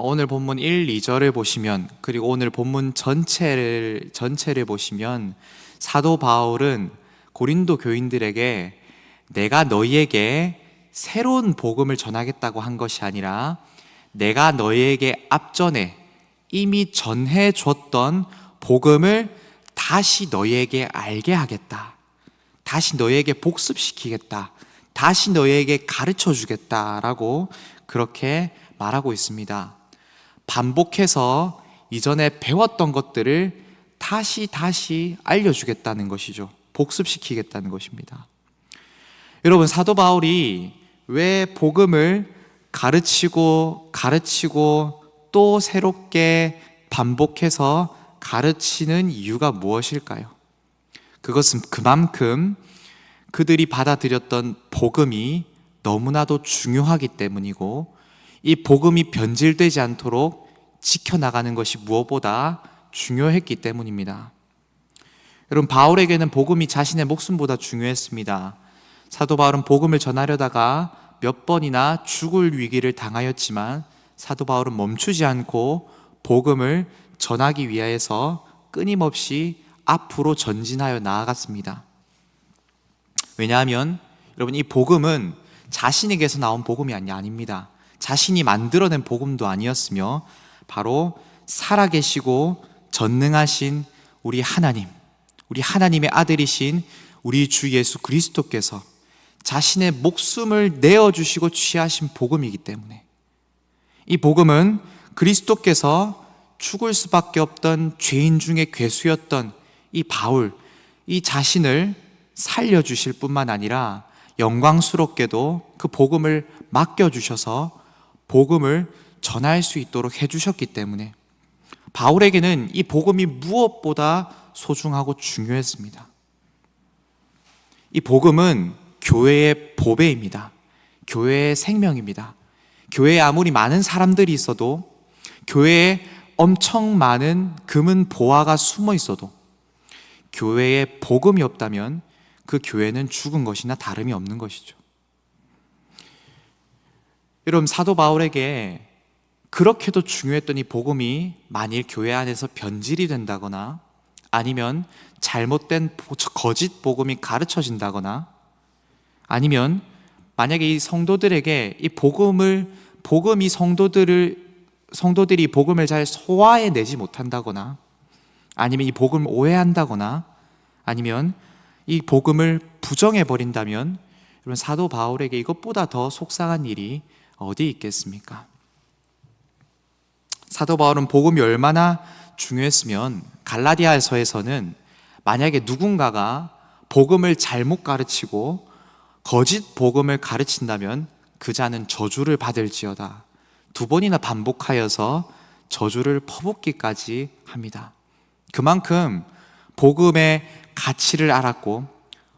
오늘 본문 1, 2절을 보시면, 그리고 오늘 본문 전체를 보시면 사도 바울은 고린도 교인들에게 내가 너희에게 새로운 복음을 전하겠다고 한 것이 아니라 내가 너희에게 앞전에 이미 전해줬던 복음을 다시 너희에게 알게 하겠다, 다시 너희에게 복습시키겠다, 다시 너희에게 가르쳐 주겠다라고 그렇게 말하고 있습니다. 반복해서 이전에 배웠던 것들을 다시 알려주겠다는 것이죠. 복습시키겠다는 것입니다. 여러분, 사도 바울이 왜 복음을 가르치고 또 새롭게 반복해서 가르치는 이유가 무엇일까요? 그것은 그만큼 그들이 받아들였던 복음이 너무나도 중요하기 때문이고, 이 복음이 변질되지 않도록 지켜나가는 것이 무엇보다 중요했기 때문입니다. 여러분, 바울에게는 복음이 자신의 목숨보다 중요했습니다. 사도 바울은 복음을 전하려다가 몇 번이나 죽을 위기를 당하였지만 사도 바울은 멈추지 않고 복음을 전하기 위하여서 끊임없이 앞으로 전진하여 나아갔습니다. 왜냐하면 여러분, 이 복음은 자신에게서 나온 복음이 아닙니다. 자신이 만들어낸 복음도 아니었으며 바로 살아계시고 전능하신 우리 하나님의 아들이신 우리 주 예수 그리스도께서 자신의 목숨을 내어주시고 취하신 복음이기 때문에, 이 복음은 그리스도께서 죽을 수밖에 없던 죄인 중에 괴수였던 이 바울, 이 자신을 살려주실 뿐만 아니라 영광스럽게도 그 복음을 맡겨주셔서 복음을 전할 수 있도록 해주셨기 때문에 바울에게는 이 복음이 무엇보다 소중하고 중요했습니다. 이 복음은 교회의 보배입니다. 교회의 생명입니다. 교회에 아무리 많은 사람들이 있어도, 교회에 엄청 많은 금은 보화가 숨어 있어도 교회에 복음이 없다면 그 교회는 죽은 것이나 다름이 없는 것이죠. 여러분, 사도 바울에게 그렇게도 중요했던 이 복음이 만일 교회 안에서 변질이 된다거나 아니면 잘못된 거짓 복음이 가르쳐진다거나 아니면 만약에 이 성도들에게 이 복음이 성도들이 복음을 잘 소화해내지 못한다거나 아니면 이 복음을 오해한다거나 아니면 이 복음을 부정해버린다면 여러분, 사도 바울에게 이것보다 더 속상한 일이 어디 있겠습니까? 사도 바울은 복음이 얼마나 중요했으면 갈라디아서에서는 만약에 누군가가 복음을 잘못 가르치고 거짓 복음을 가르친다면 그 자는 저주를 받을지어다 2번이나 반복하여서 저주를 퍼붓기까지 합니다. 그만큼 복음의 가치를 알았고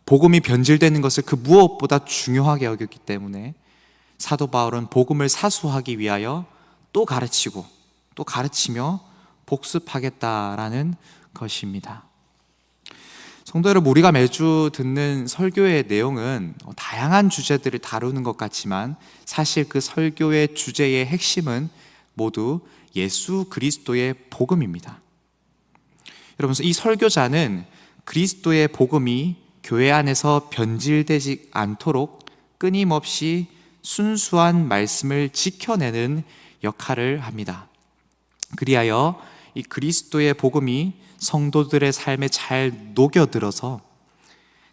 복음이 변질되는 것을 그 무엇보다 중요하게 여겼기 때문에 사도 바울은 복음을 사수하기 위하여 또 가르치고 또 가르치며 복습하겠다라는 것입니다. 성도 여러분, 우리가 매주 듣는 설교의 내용은 다양한 주제들을 다루는 것 같지만 사실 그 설교의 주제의 핵심은 모두 예수 그리스도의 복음입니다. 여러분, 이 설교자는 그리스도의 복음이 교회 안에서 변질되지 않도록 끊임없이 순수한 말씀을 지켜내는 역할을 합니다. 그리하여 이 그리스도의 복음이 성도들의 삶에 잘 녹여들어서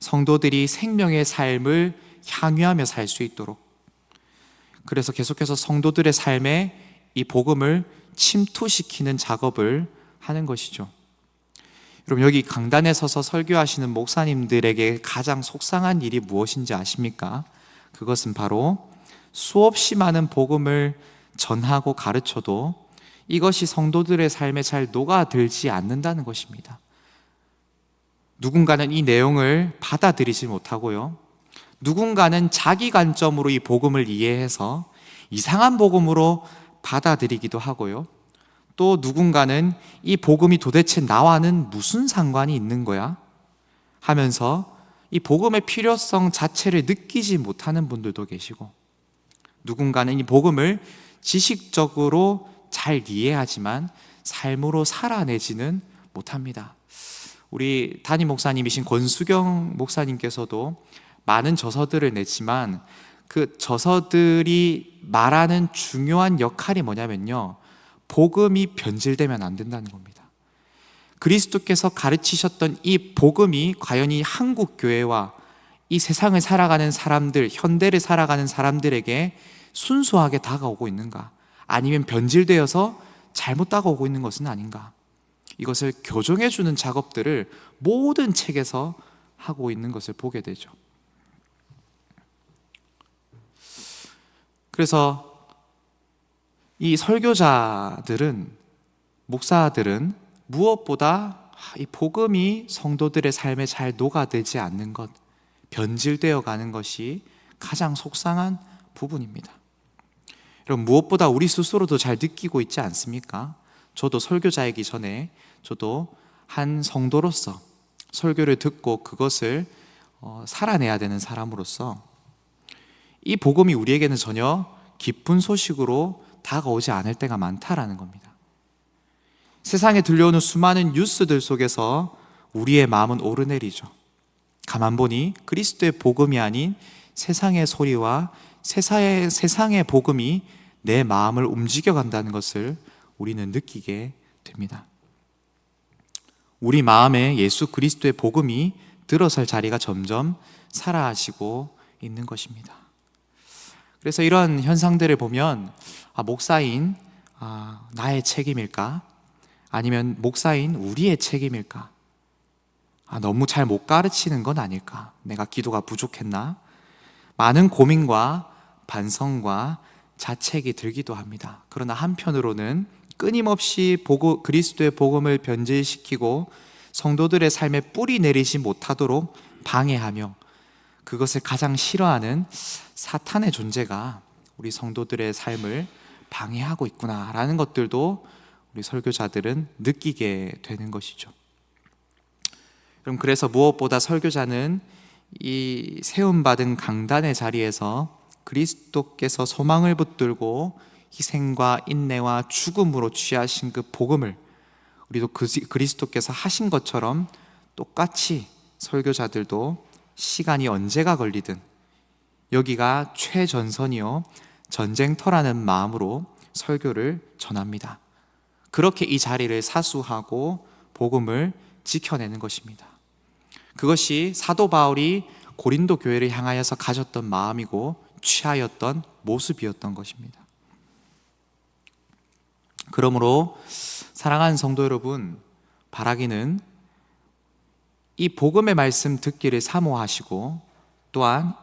성도들이 생명의 삶을 향유하며 살 수 있도록, 그래서 계속해서 성도들의 삶에 이 복음을 침투시키는 작업을 하는 것이죠. 여러분, 여기 강단에 서서 설교하시는 목사님들에게 가장 속상한 일이 무엇인지 아십니까? 그것은 바로 수없이 많은 복음을 전하고 가르쳐도 이것이 성도들의 삶에 잘 녹아들지 않는다는 것입니다. 누군가는 이 내용을 받아들이지 못하고요, 누군가는 자기 관점으로 이 복음을 이해해서 이상한 복음으로 받아들이기도 하고요, 또 누군가는 이 복음이 도대체 나와는 무슨 상관이 있는 거야? 하면서 이 복음의 필요성 자체를 느끼지 못하는 분들도 계시고, 누군가는 이 복음을 지식적으로 잘 이해하지만 삶으로 살아내지는 못합니다. 우리 담임 목사님이신 권수경 목사님께서도 많은 저서들을 냈지만 그 저서들이 말하는 중요한 역할이 뭐냐면요, 복음이 변질되면 안 된다는 겁니다. 그리스도께서 가르치셨던 이 복음이 과연 이 한국 교회와 이 세상을 살아가는 사람들, 현대를 살아가는 사람들에게 순수하게 다가오고 있는가, 아니면 변질되어서 잘못 다가오고 있는 것은 아닌가, 이것을 교정해주는 작업들을 모든 책에서 하고 있는 것을 보게 되죠. 그래서 이 설교자들은, 목사들은 무엇보다 이 복음이 성도들의 삶에 잘 녹아들지 않는 것, 변질되어 가는 것이 가장 속상한 부분입니다. 여러분, 무엇보다 우리 스스로도 잘 느끼고 있지 않습니까? 저도 설교자이기 전에 저도 한 성도로서 설교를 듣고 그것을 살아내야 되는 사람으로서 이 복음이 우리에게는 전혀 기쁜 소식으로 다가오지 않을 때가 많다라는 겁니다. 세상에 들려오는 수많은 뉴스들 속에서 우리의 마음은 오르내리죠. 가만 보니 그리스도의 복음이 아닌 세상의 소리와 세상의 복음이 내 마음을 움직여간다는 것을 우리는 느끼게 됩니다. 우리 마음에 예수 그리스도의 복음이 들어설 자리가 점점 사라지고 있는 것입니다. 그래서 이런 현상들을 보면 목사인 나의 책임일까? 아니면 목사인 우리의 책임일까? 너무 잘 못 가르치는 건 아닐까? 내가 기도가 부족했나? 많은 고민과 반성과 자책이 들기도 합니다. 그러나 한편으로는 끊임없이 그리스도의 복음을 변질시키고 성도들의 삶에 뿌리 내리지 못하도록 방해하며 그것을 가장 싫어하는 사탄의 존재가 우리 성도들의 삶을 방해하고 있구나라는 것들도 우리 설교자들은 느끼게 되는 것이죠. 그래서 무엇보다 설교자는 이 세움받은 강단의 자리에서 그리스도께서 소망을 붙들고 희생과 인내와 죽음으로 취하신 그 복음을 우리도 그리스도께서 하신 것처럼 똑같이 설교자들도 시간이 언제가 걸리든 여기가 최전선이요 전쟁터라는 마음으로 설교를 전합니다. 그렇게 이 자리를 사수하고 복음을 지켜내는 것입니다. 그것이 사도 바울이 고린도 교회를 향하여서 가졌던 마음이고 취하였던 모습이었던 것입니다. 그러므로 사랑하는 성도 여러분, 바라기는 이 복음의 말씀 듣기를 사모하시고 또한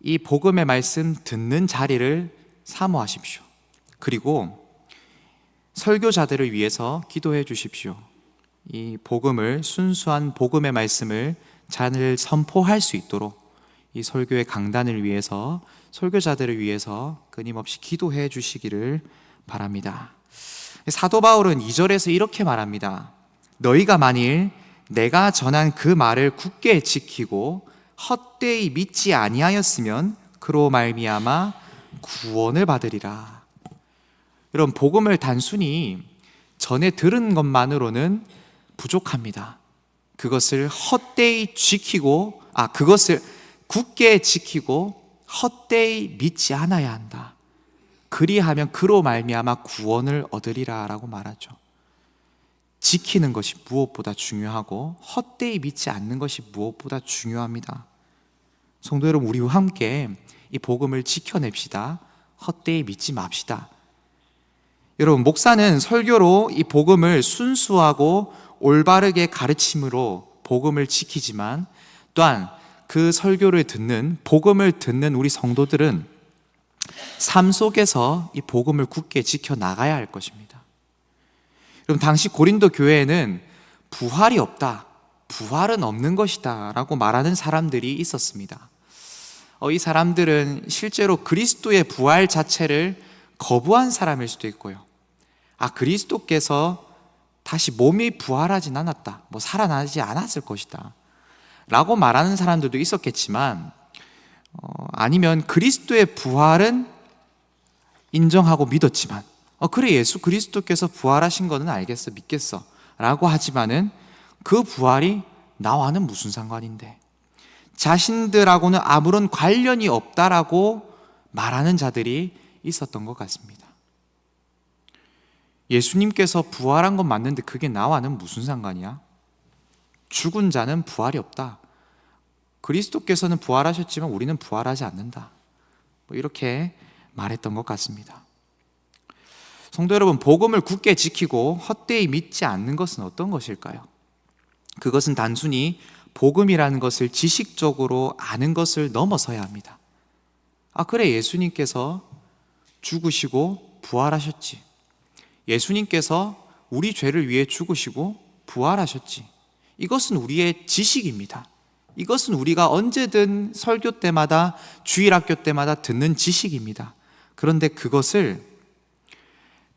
이 복음의 말씀 듣는 자리를 사모하십시오. 그리고 설교자들을 위해서 기도해 주십시오. 이 복음을, 순수한 복음의 말씀을 잘 선포할 수 있도록 이 설교의 강단을 위해서, 설교자들을 위해서 끊임없이 기도해 주시기를 바랍니다. 사도 바울은 2절에서 이렇게 말합니다. 너희가 만일 내가 전한 그 말을 굳게 지키고 헛되이 믿지 아니하였으면 그로 말미암아 구원을 받으리라. 여러분, 복음을 단순히 전에 들은 것만으로는 부족합니다. 그것을 헛되이 지키고, 그것을 굳게 지키고 헛되이 믿지 않아야 한다. 그리하면 그로 말미암아 구원을 얻으리라 라고 말하죠. 지키는 것이 무엇보다 중요하고 헛되이 믿지 않는 것이 무엇보다 중요합니다. 성도 여러분, 우리와 함께 이 복음을 지켜냅시다. 헛되이 믿지 맙시다. 여러분, 목사는 설교로 이 복음을 순수하고 올바르게 가르침으로 복음을 지키지만 또한 그 설교를 듣는, 복음을 듣는 우리 성도들은 삶 속에서 이 복음을 굳게 지켜나가야 할 것입니다. 여러분, 당시 고린도 교회에는 부활이 없다, 부활은 없는 것이다 라고 말하는 사람들이 있었습니다. 이 사람들은 실제로 그리스도의 부활 자체를 거부한 사람일 수도 있고요, 그리스도께서 다시 몸이 부활하진 않았다, 살아나지 않았을 것이다 라고 말하는 사람들도 있었겠지만, 아니면 그리스도의 부활은 인정하고 믿었지만 그래, 예수 그리스도께서 부활하신 거는 알겠어, 믿겠어 라고 하지만은 그 부활이 나와는 무슨 상관인데, 자신들하고는 아무런 관련이 없다라고 말하는 자들이 있었던 것 같습니다. 예수님께서 부활한 건 맞는데 그게 나와는 무슨 상관이야? 죽은 자는 부활이 없다. 그리스도께서는 부활하셨지만 우리는 부활하지 않는다. 이렇게 말했던 것 같습니다. 성도 여러분, 복음을 굳게 지키고 헛되이 믿지 않는 것은 어떤 것일까요? 그것은 단순히 복음이라는 것을 지식적으로 아는 것을 넘어서야 합니다. 그래, 예수님께서 죽으시고 부활하셨지. 예수님께서 우리 죄를 위해 죽으시고 부활하셨지. 이것은 우리의 지식입니다. 이것은 우리가 언제든 설교 때마다, 주일학교 때마다 듣는 지식입니다. 그런데 그것을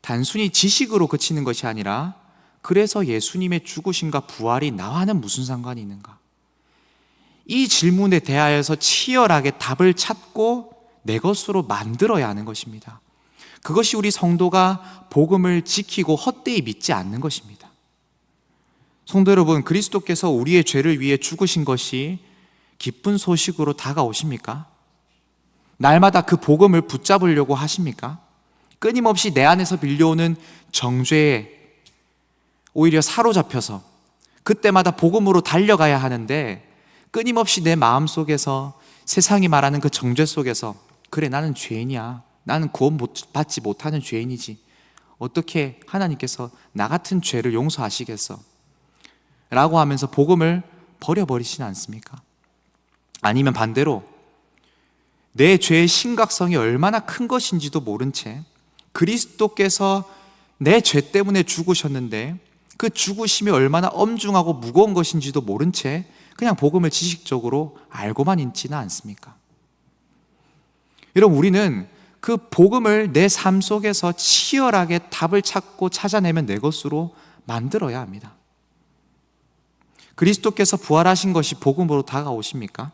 단순히 지식으로 그치는 것이 아니라, 그래서 예수님의 죽으심과 부활이 나와는 무슨 상관이 있는가? 이 질문에 대하여서 치열하게 답을 찾고 내 것으로 만들어야 하는 것입니다. 그것이 우리 성도가 복음을 지키고 헛되이 믿지 않는 것입니다. 성도 여러분, 그리스도께서 우리의 죄를 위해 죽으신 것이 기쁜 소식으로 다가오십니까? 날마다 그 복음을 붙잡으려고 하십니까? 끊임없이 내 안에서 밀려오는 정죄에 오히려 사로잡혀서 그때마다 복음으로 달려가야 하는데, 끊임없이 내 마음속에서 세상이 말하는 그 정죄 속에서, 그래, 나는 죄인이야, 나는 구원받지 못하는 죄인이지, 어떻게 하나님께서 나 같은 죄를 용서하시겠어? 라고 하면서 복음을 버려버리시지 않습니까? 아니면 반대로 내 죄의 심각성이 얼마나 큰 것인지도 모른 채 그리스도께서 내 죄 때문에 죽으셨는데 그 죽으심이 얼마나 엄중하고 무거운 것인지도 모른 채 그냥 복음을 지식적으로 알고만 있지는 않습니까? 여러분, 우리는 그 복음을 내 삶 속에서 치열하게 답을 찾고 찾아내면 내 것으로 만들어야 합니다. 그리스도께서 부활하신 것이 복음으로 다가오십니까?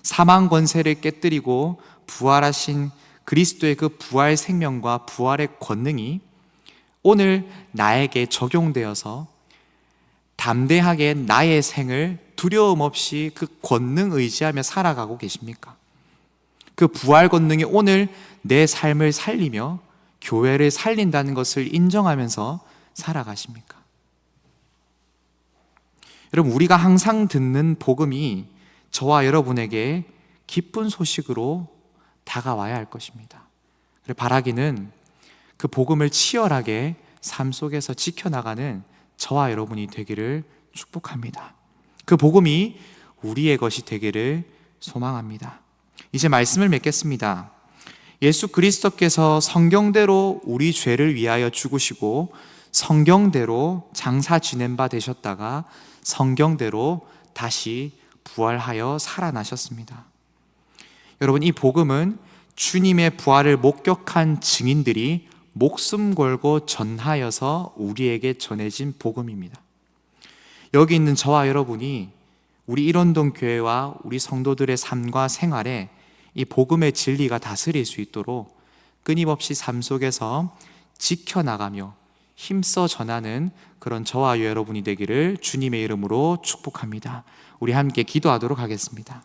사망 권세를 깨뜨리고 부활하신 그리스도의 그 부활 생명과 부활의 권능이 오늘 나에게 적용되어서 담대하게 나의 생을 두려움 없이 그 권능 의지하며 살아가고 계십니까? 그 부활 권능이 오늘 내 삶을 살리며 교회를 살린다는 것을 인정하면서 살아가십니까? 여러분, 우리가 항상 듣는 복음이 저와 여러분에게 기쁜 소식으로 다가와야 할 것입니다. 그래서 바라기는 그 복음을 치열하게 삶 속에서 지켜나가는 저와 여러분이 되기를 축복합니다. 그 복음이 우리의 것이 되기를 소망합니다. 이제 말씀을 맺겠습니다. 예수 그리스도께서 성경대로 우리 죄를 위하여 죽으시고 성경대로 장사 지낸 바 되셨다가 성경대로 다시 부활하여 살아나셨습니다. 여러분, 이 복음은 주님의 부활을 목격한 증인들이 목숨 걸고 전하여서 우리에게 전해진 복음입니다. 여기 있는 저와 여러분이 우리 일원동 교회와 우리 성도들의 삶과 생활에 이 복음의 진리가 다스릴 수 있도록 끊임없이 삶 속에서 지켜나가며 힘써 전하는 그런 저와 여러분이 되기를 주님의 이름으로 축복합니다. 우리 함께 기도하도록 하겠습니다.